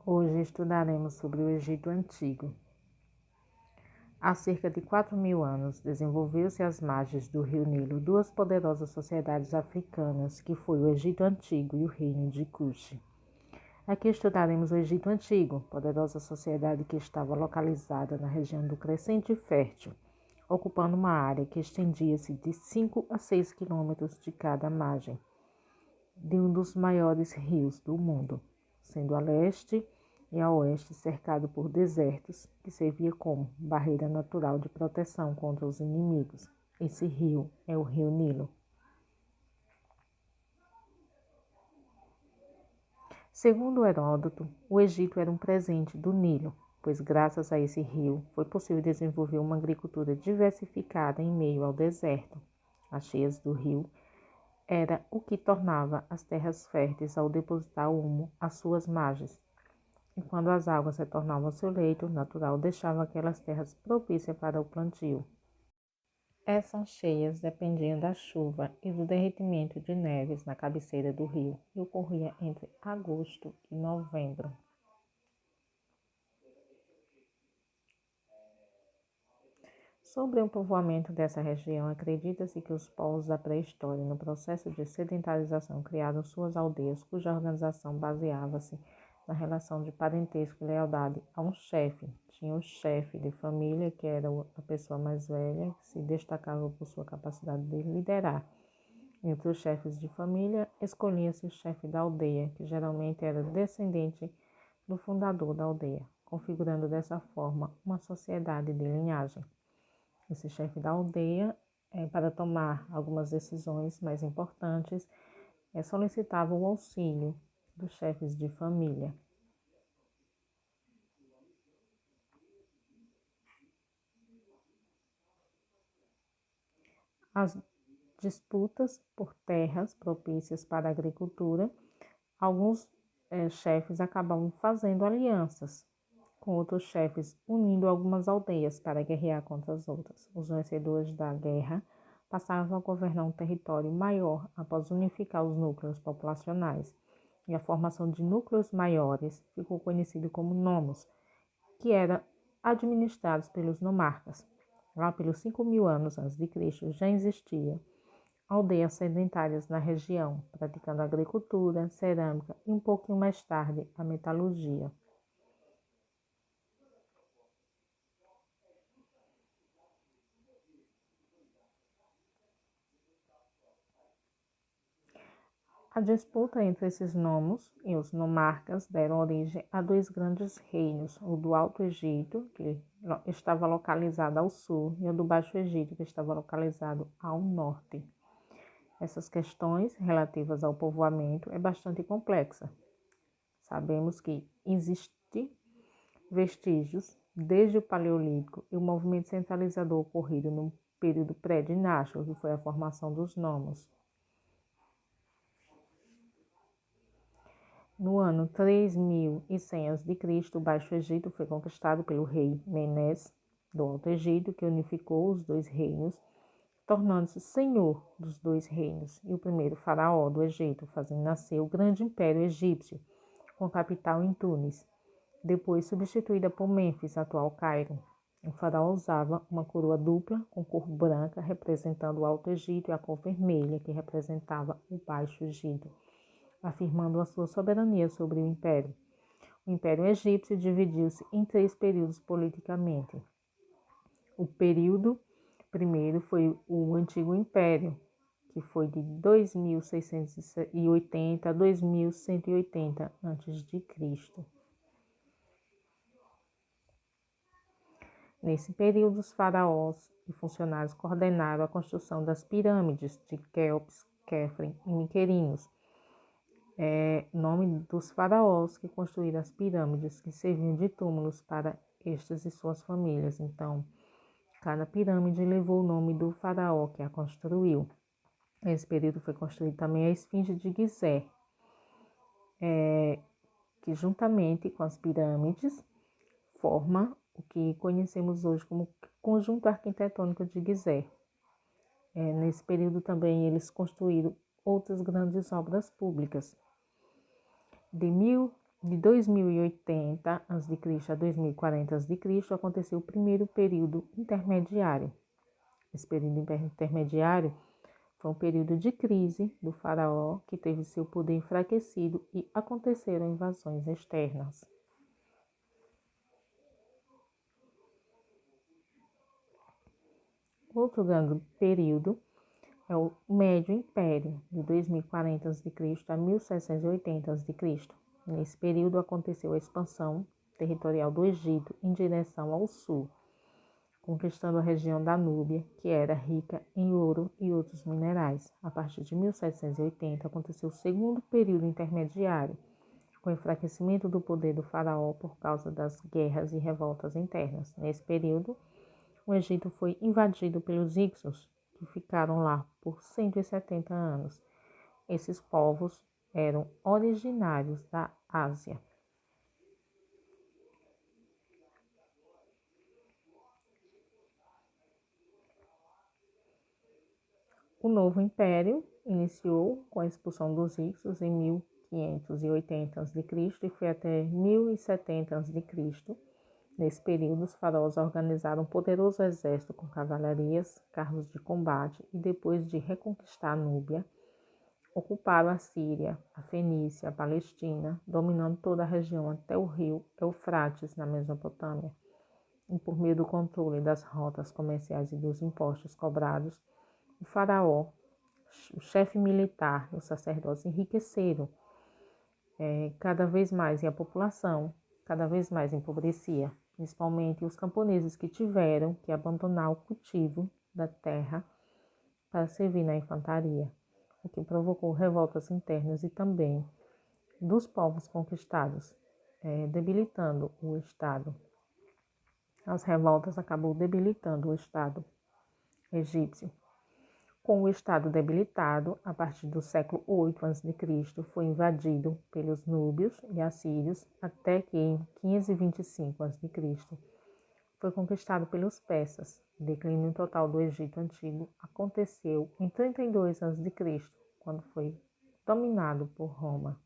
Hoje estudaremos sobre o Egito Antigo. Há cerca de 4.000 anos, desenvolveu-se às margens do rio Nilo duas poderosas sociedades africanas, que foi o Egito Antigo e o Reino de Kush. Aqui estudaremos o Egito Antigo, poderosa sociedade que estava localizada na região do Crescente Fértil, ocupando uma área que estendia-se de 5 a 6 quilômetros de cada margem de um dos maiores rios do mundo, sendo a leste e a oeste cercado por desertos, que servia como barreira natural de proteção contra os inimigos. Esse rio é o rio Nilo. Segundo Heródoto, o Egito era um presente do Nilo, pois graças a esse rio foi possível desenvolver uma agricultura diversificada em meio ao deserto. As cheias do rio era o que tornava as terras férteis ao depositar humo às suas margens. E quando as águas retornavam ao seu leito natural, deixavam aquelas terras propícias para o plantio. Essas cheias dependiam da chuva e do derretimento de neves na cabeceira do rio, e ocorria entre agosto e novembro. Sobre o povoamento dessa região, acredita-se que os povos da pré-história, no processo de sedentarização, criaram suas aldeias, cuja organização baseava-se na relação de parentesco e lealdade a um chefe. Tinha o chefe de família, que era a pessoa mais velha, que se destacava por sua capacidade de liderar. Entre os chefes de família, escolhia-se o chefe da aldeia, que geralmente era descendente do fundador da aldeia, configurando dessa forma uma sociedade de linhagem. Esse chefe da aldeia, para tomar algumas decisões mais importantes, solicitava o auxílio dos chefes de família. As disputas por terras propícias para a agricultura, alguns chefes acabavam fazendo alianças com outros chefes, unindo algumas aldeias para guerrear contra as outras. Os vencedores da guerra passavam a governar um território maior após unificar os núcleos populacionais, e a formação de núcleos maiores ficou conhecido como nomos, que eram administrados pelos nomarcas. Lá pelos 5.000 anos antes de Cristo já existia aldeias sedentárias na região, praticando agricultura, cerâmica e um pouquinho mais tarde a metalurgia. A disputa entre esses nomos e os nomarcas deram origem a dois grandes reinos, o do Alto Egito, que estava localizado ao sul, e o do Baixo Egito, que estava localizado ao norte. Essas questões relativas ao povoamento é bastante complexa. Sabemos que existem vestígios desde o Paleolítico e o movimento centralizador ocorrido no período pré-dinástico, que foi a formação dos nomos. No ano 3100 a.C., o Baixo Egito foi conquistado pelo rei Menes do Alto Egito, que unificou os dois reinos, tornando-se senhor dos dois reinos, e o primeiro faraó do Egito, fazendo nascer o grande império egípcio, com capital em Túnez, depois substituída por Mênfis, atual Cairo. O faraó usava uma coroa dupla, com cor branca, representando o Alto Egito, e a cor vermelha, que representava o Baixo Egito, afirmando a sua soberania sobre o império. O Império Egípcio dividiu-se em 3 períodos politicamente. O período primeiro foi o Antigo Império, que foi de 2680 a 2180 a.C. Nesse período, os faraós e funcionários coordenaram a construção das pirâmides de Quéops, Quefren e Miquerinos, nome dos faraós que construíram as pirâmides, que serviam de túmulos para estes e suas famílias. Então, cada pirâmide levou o nome do faraó que a construiu. Nesse período foi construída também a Esfinge de Gizé, que juntamente com as pirâmides forma o que conhecemos hoje como conjunto arquitetônico de Gizé. Nesse período também eles construíram outras grandes obras públicas. De De 2080 a.C. a 2040 a.C. aconteceu o primeiro período intermediário. Esse período intermediário foi um período de crise do faraó, que teve seu poder enfraquecido e aconteceram invasões externas. Outro grande período é o Médio Império, de 2040 a.C. a 1780 a.C. Nesse período aconteceu a expansão territorial do Egito em direção ao sul, conquistando a região da Núbia, que era rica em ouro e outros minerais. A partir de 1780 aconteceu o segundo período intermediário, com o enfraquecimento do poder do faraó por causa das guerras e revoltas internas. Nesse período, o Egito foi invadido pelos Hicsos, que ficaram lá por 170 anos. Esses povos eram originários da Ásia. O novo império iniciou com a expulsão dos Hicsos em 1580 a.C. e foi até 1070 a.C. Nesse período, os faraós organizaram um poderoso exército com cavalarias, carros de combate e, depois de reconquistar a Núbia, ocuparam a Síria, a Fenícia, a Palestina, dominando toda a região até o rio Eufrates, na Mesopotâmia. E por meio do controle das rotas comerciais e dos impostos cobrados, o faraó, o chefe militar e os sacerdotes enriqueceram cada vez mais e a população cada vez mais empobrecia, principalmente os camponeses que tiveram que abandonar o cultivo da terra para servir na infantaria, o que provocou revoltas internas e também dos povos conquistados, debilitando o Estado. As revoltas acabou debilitando o Estado egípcio. Com o Estado debilitado, a partir do século 8 a.C., foi invadido pelos núbios e assírios, até que em 525 a.C. foi conquistado pelos persas. O declínio total do Egito Antigo aconteceu em 32 a.C., quando foi dominado por Roma.